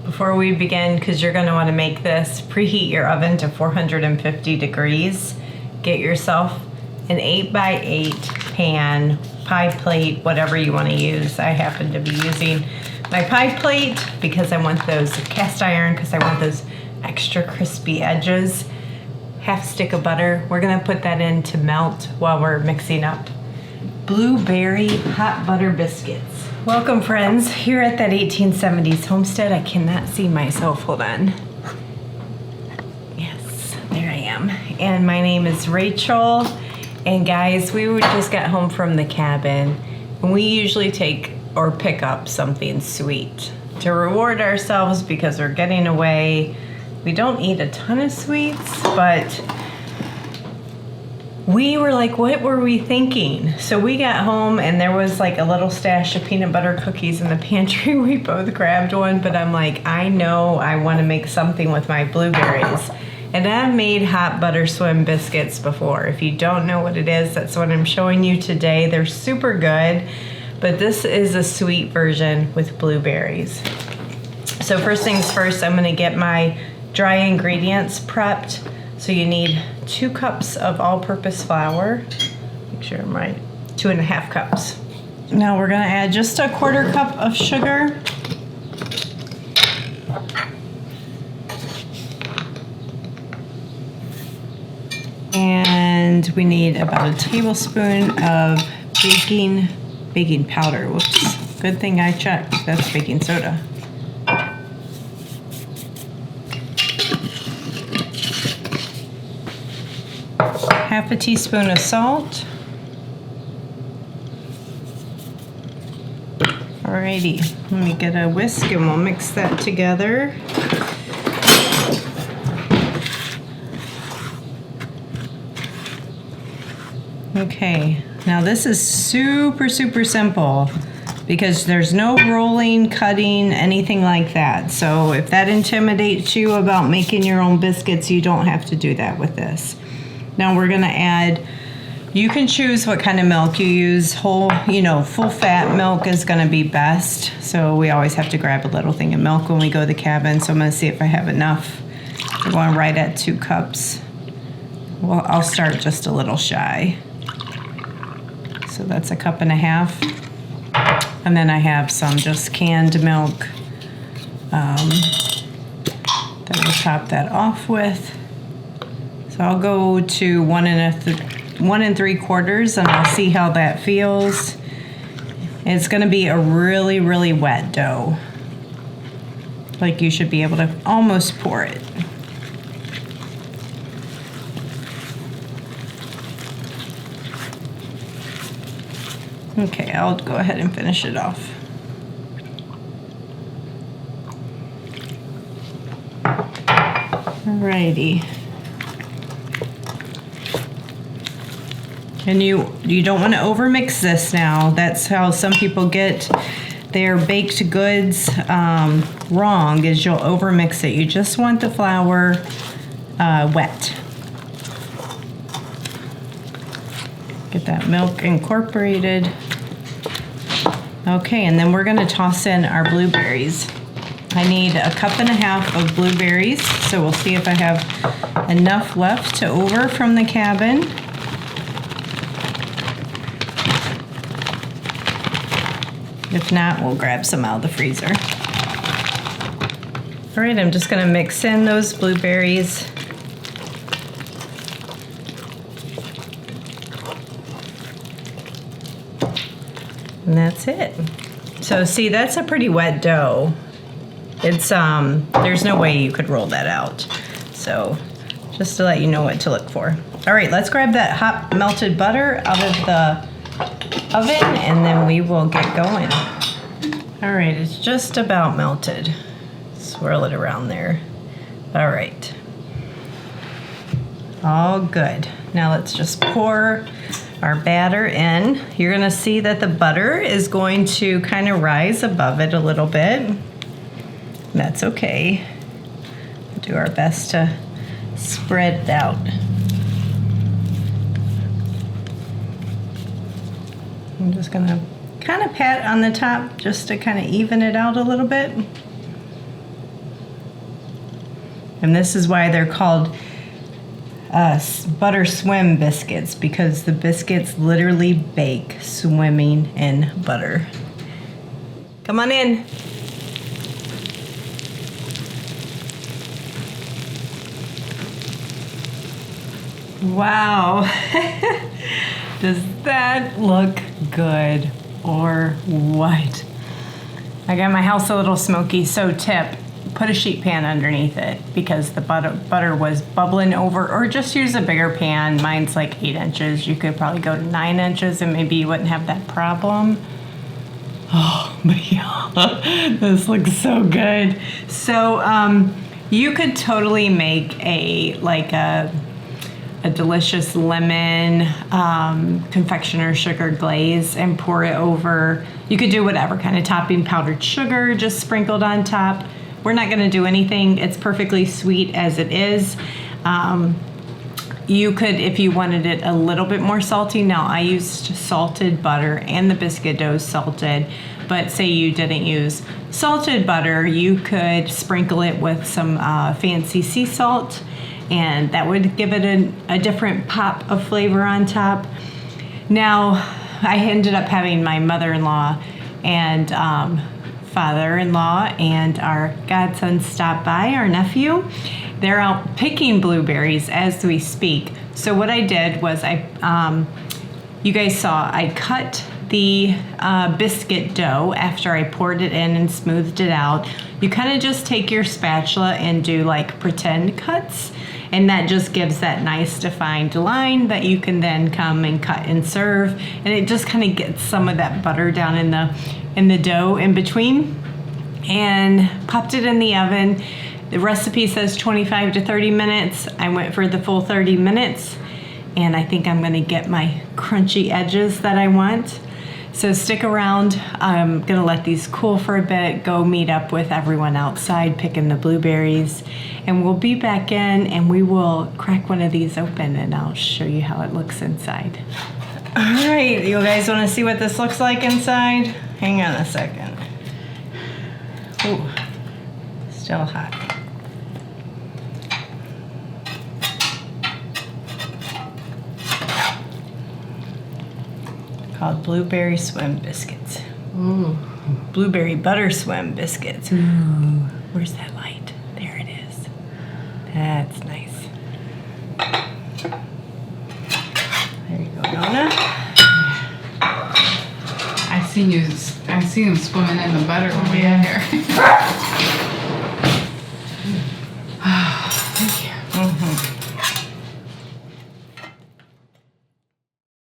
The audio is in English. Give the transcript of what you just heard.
before we begin, because you're going to want to make this, preheat your oven to 450 degrees. Get yourself an 8x8 pan, pie plate, whatever you want to use. I happen to be using my pie plate because I want those cast iron, because I want those extra crispy edges. Half stick of butter. We're going to put that in to melt while we're mixing up blueberry hot butter biscuits. Welcome, friends, here at that 1870s homestead. I cannot see myself. Hold on. Yes, there I am. And my name is Rachel. And guys, we just got home from the cabin, and we usually take or pick up something sweet to reward ourselves because we're getting away. We don't eat a ton of sweets, but we were like, what were we thinking? So we got home and there was like a little stash of peanut butter cookies in the pantry. We both grabbed one, but I'm like, I know I want to make something with my blueberries. And I've made hot butter swim biscuits before. If you don't know what it is, that's what I'm showing you today. They're super good, but this is a sweet version with blueberries. So first things first, I'm gonna get my dry ingredients prepped. So you need 2 cups of all-purpose flour. Make sure I'm right, 2.5 cups. Now we're gonna add just a 1/4 cup of sugar. And we need about a tablespoon of baking powder. Whoops, good thing I checked. That's baking soda. Half a teaspoon of salt. Alrighty, let me get a whisk and we'll mix that together. Okay, now this is super simple because there's no rolling, cutting, anything like that. So if that intimidates you about making your own biscuits, you don't have to do that with this. Now we're gonna add, you can choose what kind of milk you use. Whole, full fat milk is gonna be best. So we always have to grab a little thing of milk when we go to the cabin. So I'm gonna see if I have enough. We're going right at 2 cups. Well, I'll start just a little shy. So that's 1.5 cups. And then I have some just canned milk that we'll top that off with. So I'll go to 1 3/4 and I'll see how that feels. It's gonna be a really wet dough. Like you should be able to almost pour it. Okay, I'll go ahead and finish it off. Alrighty. And you don't want to overmix this now. That's how some people get their baked goods wrong, is you'll overmix it. You just want the flour wet. Get that milk incorporated. Okay, and then we're gonna toss in our blueberries. I need 1.5 cups of blueberries, so we'll see if I have enough left to over from the cabin. If not, we'll grab some out of the freezer. All right, I'm just gonna mix in those blueberries. And that's it. So see, that's a pretty wet dough. It's there's no way you could roll that out. So just to let you know what to look for. All right, let's grab that hot melted butter out of the oven and then we will get going. All right, it's just about melted. Swirl it around there. All right. All good. Now let's just pour our batter in. You're gonna see that the butter is going to kind of rise above it a little bit. That's okay. We'll do our best to spread it out. I'm just gonna kind of pat on the top just to kind of even it out a little bit. And this is why they're called butter swim biscuits, because the biscuits literally bake swimming in butter. Come on in. Wow. Does that look good or what? I got my house a little smoky, so tip, put a sheet pan underneath it because the butter was bubbling over, or just use a bigger pan. Mine's like 8 inches. You could probably go to 9 inches and maybe you wouldn't have that problem. Oh, but yeah, this looks so good. So you could totally make a delicious lemon confectioner sugar glaze and pour it over. You could do whatever kind of topping, powdered sugar just sprinkled on top. We're not going to do anything. It's perfectly sweet as it is. You could, if you wanted it a little bit more salty. Now I used salted butter and the biscuit dough salted, but say you didn't use salted butter, you could sprinkle it with some fancy sea salt, and that would give it a different pop of flavor on top. Now, I ended up having my mother-in-law and father-in-law and our godson stop by, our nephew. They're out picking blueberries as we speak. So what I did was you guys saw, I cut the biscuit dough after I poured it in and smoothed it out. You kind of just take your spatula and do like pretend cuts, and that just gives that nice defined line that you can then come and cut and serve, and it just kind of gets some of that butter down in the dough in between. And popped it in the oven. The recipe says 25 to 30 minutes. I went for the full 30 minutes, and I think I'm gonna get my crunchy edges that I want. So stick around. I'm gonna let these cool for a bit, go meet up with everyone outside picking the blueberries, and we'll be back in and we will crack one of these open and I'll show you how it looks inside. All right, you guys wanna see what this looks like inside? Hang on a second. Ooh, still hot. Called blueberry swim biscuits. Ooh. Blueberry butter swim biscuits. Ooh. Where's that light? There it is. That's nice. There you go, Nona. I see him swimming in the butter when we get here.